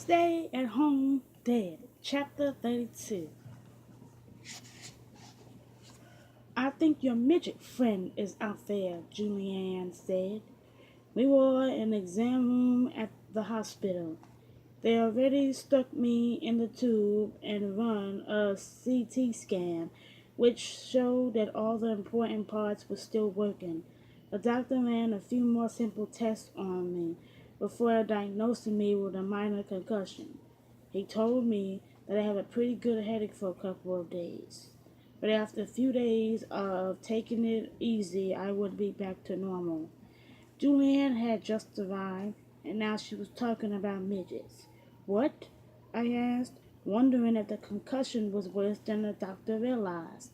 Stay at Home Dad, Chapter 32. I think your midget friend is out there, Julianne said. We were in the exam room at the hospital. They already stuck me in the tube and run a CT scan, which showed that all the important parts were still working. The doctor ran a few more simple tests on me before diagnosing me with a minor concussion. He told me that I have a pretty good headache for a couple of days. But after a few days of taking it easy, I would be back to normal. Julianne had just arrived, and now she was talking about midgets. What? I asked, wondering if the concussion was worse than the doctor realized.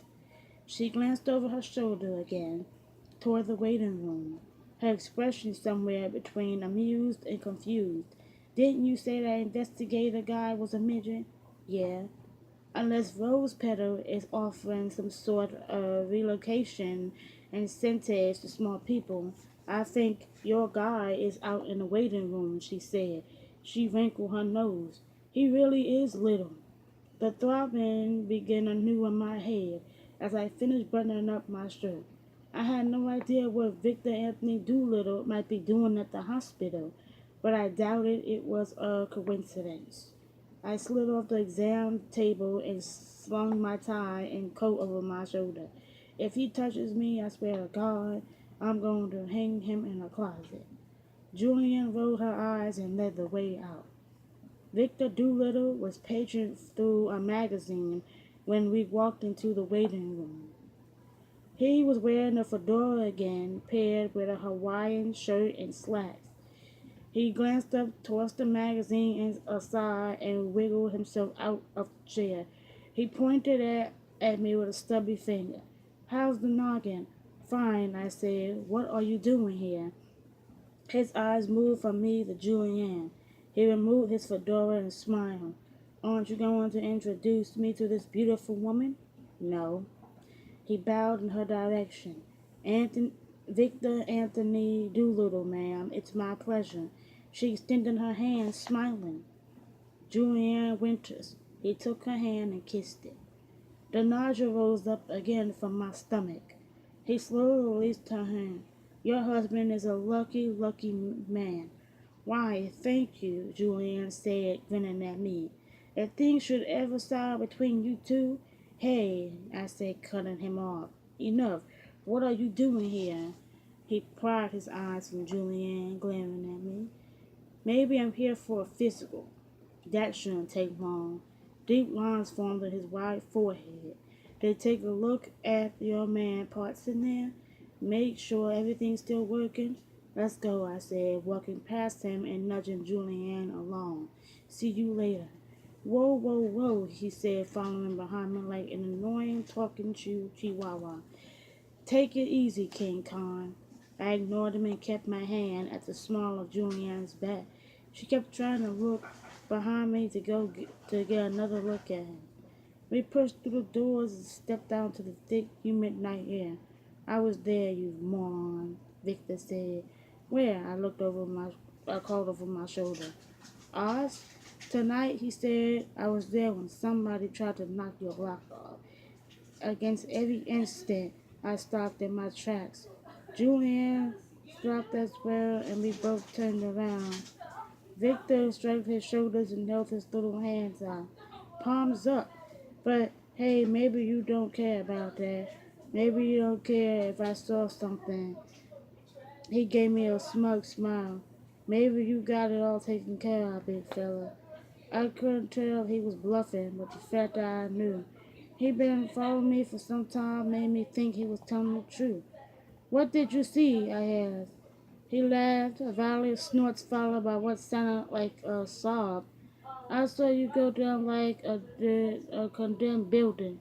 She glanced over her shoulder again, toward the waiting room, her expression somewhere between amused and confused. Didn't you say that investigator guy was a midget? Yeah. Unless Rose Petal is offering some sort of relocation incentives to small people, I think your guy is out in the waiting room, she said. She wrinkled her nose. He really is little. The throbbing began anew in my head as I finished buttoning up my shirt. I had no idea what Victor Anthony Doolittle might be doing at the hospital, but I doubted it was a coincidence. I slid off the exam table and slung my tie and coat over my shoulder. If he touches me, I swear to God, I'm going to hang him in a closet. Julian rolled her eyes and led the way out. Victor Doolittle was paging through a magazine when we walked into the waiting room. He was wearing a fedora again, paired with a Hawaiian shirt and slacks. He glanced up, tossed the magazine aside, and wiggled himself out of the chair. He pointed at me with a stubby finger. How's the noggin? Fine, I said. What are you doing here? His eyes moved from me to Julianne. He removed his fedora and smiled. Aren't you going to introduce me to this beautiful woman? No. He bowed in her direction. Anthony, Victor Anthony Doolittle, ma'am. It's my pleasure. She extended her hand, smiling. Julianne Winters. He took her hand and kissed it. The nausea rose up again from my stomach. He slowly released her hand. Your husband is a lucky, lucky man. Why, thank you, Julianne said, grinning at me. If things should ever sour between you two, hey, I said, cutting him off. Enough. What are you doing here? He pried his eyes from Julianne, glaring at me. Maybe I'm here for a physical. That shouldn't take long. Deep lines formed on his wide forehead. They take a look at your man parts in there. Make sure everything's still working. Let's go, I said, walking past him and nudging Julianne along. See you later. Whoa, whoa, whoa, he said, following behind me like an annoying talking chihuahua. Take it easy, King Khan. I ignored him and kept my hand at the small of Julianne's back. She kept trying to look behind me to get another look at him. We pushed through the doors and stepped out into the thick, humid night air. I was there, you moron, Victor said. Where? I called over my shoulder. Oz? Tonight, he said, I was there when somebody tried to knock your lock off. Against every instant, I stopped in my tracks. Julianne stopped as well, and we both turned around. Victor shrugged his shoulders and held his little hands out. Palms up. But, hey, maybe you don't care about that. Maybe you don't care if I saw something. He gave me a smug smile. Maybe you got it all taken care of, big fella. I couldn't tell if he was bluffing, but the fact that I knew he'd been following me for some time made me think he was telling the truth. What did you see? I asked. He laughed, a volley of snorts followed by what sounded like a sob. I saw you go down like a condemned building.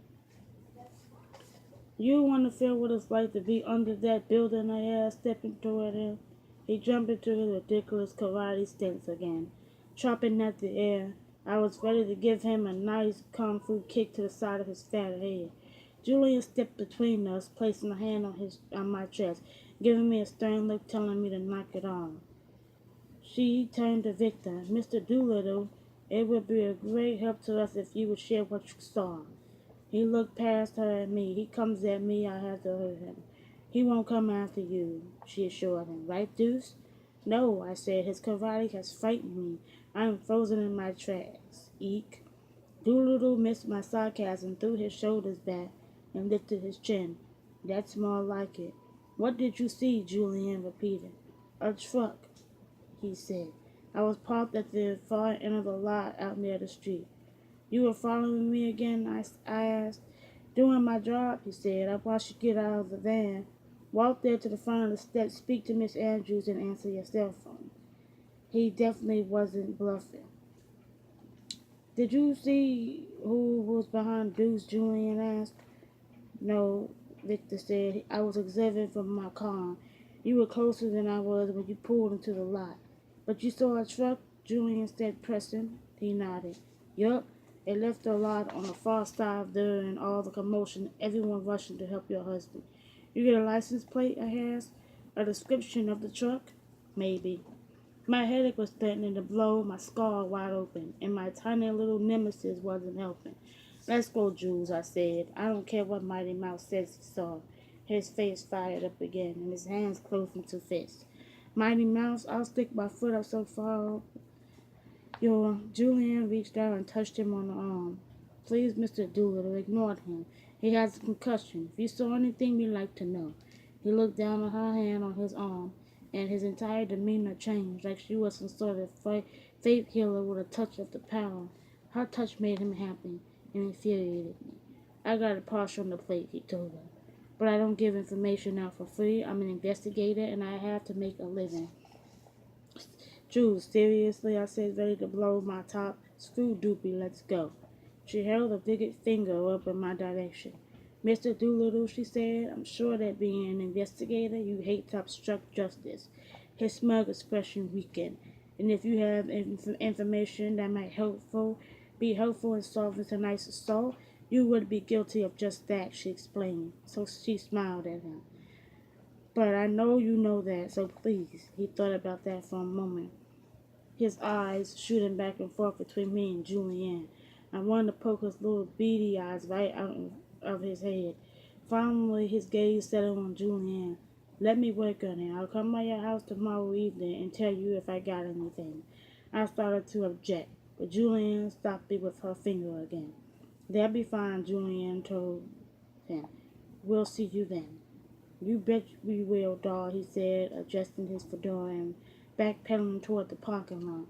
You want to feel what it's like to be under that building, I asked, stepping toward him. He jumped into his ridiculous karate stance again, chopping at the air. I was ready to give him a nice kung fu kick to the side of his fat head. Julian stepped between us, placing a hand on my chest, giving me a stern look, telling me to knock it off. She turned to Victor. Mr. Doolittle, It would be a great help to us if you would share what you saw. He looked past her at me. He comes at me, I have to hurt him. He won't come after you, she assured him. Right, Deuce? No, I said. His karate has frightened me. I am frozen in my tracks. Eek. Doolittle missed my sarcasm, threw his shoulders back, and lifted his chin. That's more like it. What did you see? Julian repeated. A truck, he said. I was parked at the far end of the lot out near the street. You were following me again? I asked. Doing my job, he said. I watched you get out of the van. Walk there to the front of the steps, speak to Miss Andrews, and answer your cell phone. He definitely wasn't bluffing. Did you see who was behind Deuce? Julian asked. No, Victor said. I was observing from my car. You were closer than I was when you pulled into the lot. But you saw a truck? Julian said, pressing. He nodded. Yup. It left the lot on the far side during all the commotion, everyone rushing to help your husband. You get a license plate? I asked. A description of the truck? Maybe. My headache was threatening to blow my skull wide open, and my tiny little nemesis wasn't helping. Let's go, Jules, I said. I don't care what Mighty Mouse says he saw. His face fired up again, and his hands closed into fists. Mighty Mouse, I'll stick my foot up so far. Julian reached out and touched him on the arm. Please, Mr. Doolittle, ignored him. He has a concussion. If you saw anything, we'd like to know. He looked down at her hand on his arm, and his entire demeanor changed, like she was some sort of faith healer with a touch of the power. Her touch made him happy and infuriated me. I got a partial on the plate, he told her. But I don't give information out for free. I'm an investigator, and I have to make a living. Jules, seriously, I said, ready to blow my top. Screw Doopy, let's go. She held a big finger up in my direction. Mr. Doolittle, she said, I'm sure that being an investigator, you hate to obstruct justice. His smug expression weakened. And if you have information that might be helpful in solving tonight's assault, you would be guilty of just that, she explained. So she smiled at him. But I know you know that, so please. He thought about that for a moment, his eyes shooting back and forth between me and Julianne. I wanted to poke his little beady eyes right out of his head. Finally, his gaze settled on Julianne. Let me work on it. I'll come by your house tomorrow evening and tell you if I got anything. I started to object, but Julianne stopped me with her finger again. That'll be fine, Julianne told him. We'll see you then. You bet we will, doll, he said, adjusting his fedora and backpedaling toward the parking lot.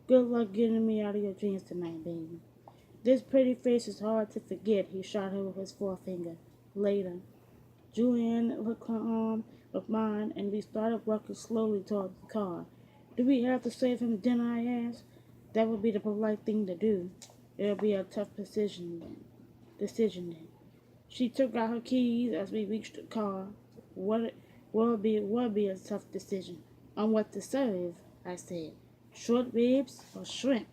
Good luck getting me out of your dreams tonight, baby. This pretty face is hard to forget, he shot her with his forefinger. Later. Julianne hooked her arm with mine, and we started walking slowly toward the car. Do we have to save him dinner, I asked. That would be the polite thing to do. It'll be a tough decision then. She took out her keys as we reached the car. What will be a tough decision. On what to serve, I said. Short ribs or shrimp?